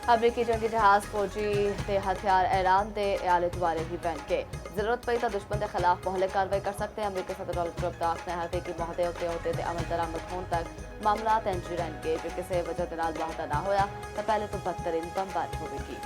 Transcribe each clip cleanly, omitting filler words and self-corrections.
अमरीकी जंगी जहाज फौजी ते हथियार ईरान के आले दुआरे ही पहन के जरूरत पई तो दुश्मन के खिलाफ मोहल्ले कार्रवाई कर सकते हैं। अमरीकी सदर डोनाल्ड ट्रंप का आखना है कि मोहदे होते अमल दरामद होने तक मामला इंज रहेंगे। जो किसी वजह के नाल मुआहदा ना होया तो पहले तो बदतरीन बमबारी होगी।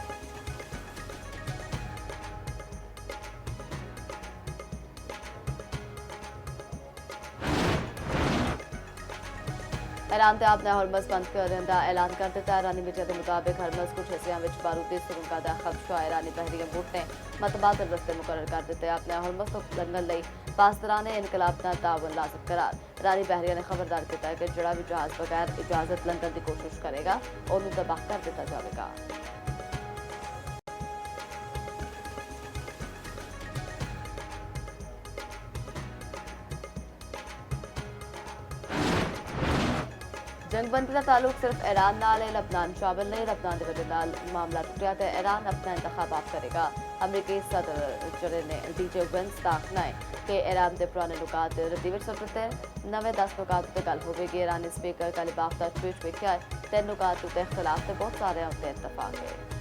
ईरान ने अपने हरमस बंद करने का ऐलान कर दिता। ईरानी मीडिया के मुताबिक हरमस कुछ हिस्सों में बारूदी सुरंगां का खदशा ईरानी बहरीन बोट ने मतबादल रस्ते मुकर्रर कर दिते। अपने हरमस को लंघन लई पासदाराने इनकलाब का तावन लाजम करार। ईरानी बहरीन ने खबरदार किया कि जड़ा भी जहाज बगैर इजाजत लंघन की कोशिश करेगा उन्होंने तबाह कर दिया जाएगा। जंगबंदी का ताल्लुक सिर्फ ईरान नाल है, लबनान शामिल नहीं। लबनान की वजह नाल मामला टुटिया तो ईरान अपना इंतखाबात करेगा। अमरीकी सदर जरे ने डीजे वेंस का आखना है कि ईरान के पुराने नुकात रद्दी विच सुट्टते नवे 10 नुकात पर गल होगी। ईरानी स्पीकर का लिबाफ्ता ट्वीट वेख्या 3 नुकात उत्ते इख्तलाफ से बहुत सारे उत्ते इतफाक है।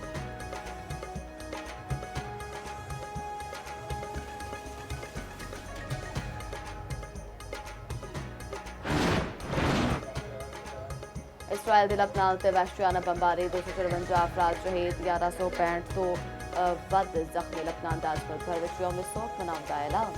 इसराइल की लबनान से वहशियाना बमबारी 254 अफराद शहीद 1165 तो वध जख्मी। लबनान का अज मुल्क भर में यौम शोक मनाने का ऐलान।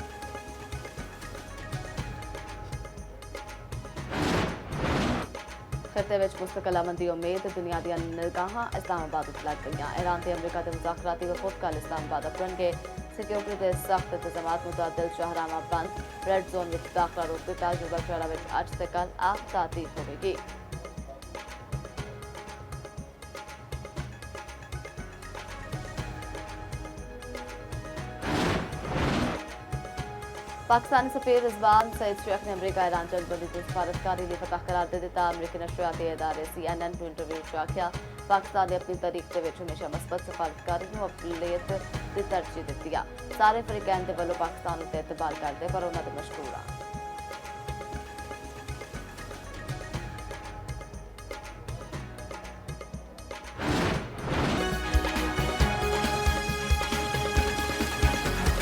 खिते में मुस्तकिल अमन की उम्मीद दुनिया दी निगाहां इस्लामाबाद उत लग गई। ईरान से अमरीका के मुज़ाकराती वफद कल इस्लामाबाद अपनगे। सिक्योरिटी के सख्त इंतजाम मुतअद्दिल शाहरामा बंद रेड जोन में दाखिला रोक दिता। जुबा शहर में अज से कल आम तातीब होगी। पाकिस्तानी सफीर रिजवान सईद शेख ने अमरीका ईरान जंगबंदी को सफारतकारी लिए फतह करार दे दिता। अमरीकी नशरियाती इदारे CNN को इंटरव्यू च आख्या पाकिस्तान ने अपनी तारीख के हमेशा मस्बत सफारतकारी को अकलीयत की तरजीह दी। सारे फरीकैन के वलों पाकिस्तान उत्ते एतबार करते पर उन्होंने मशकूर आ।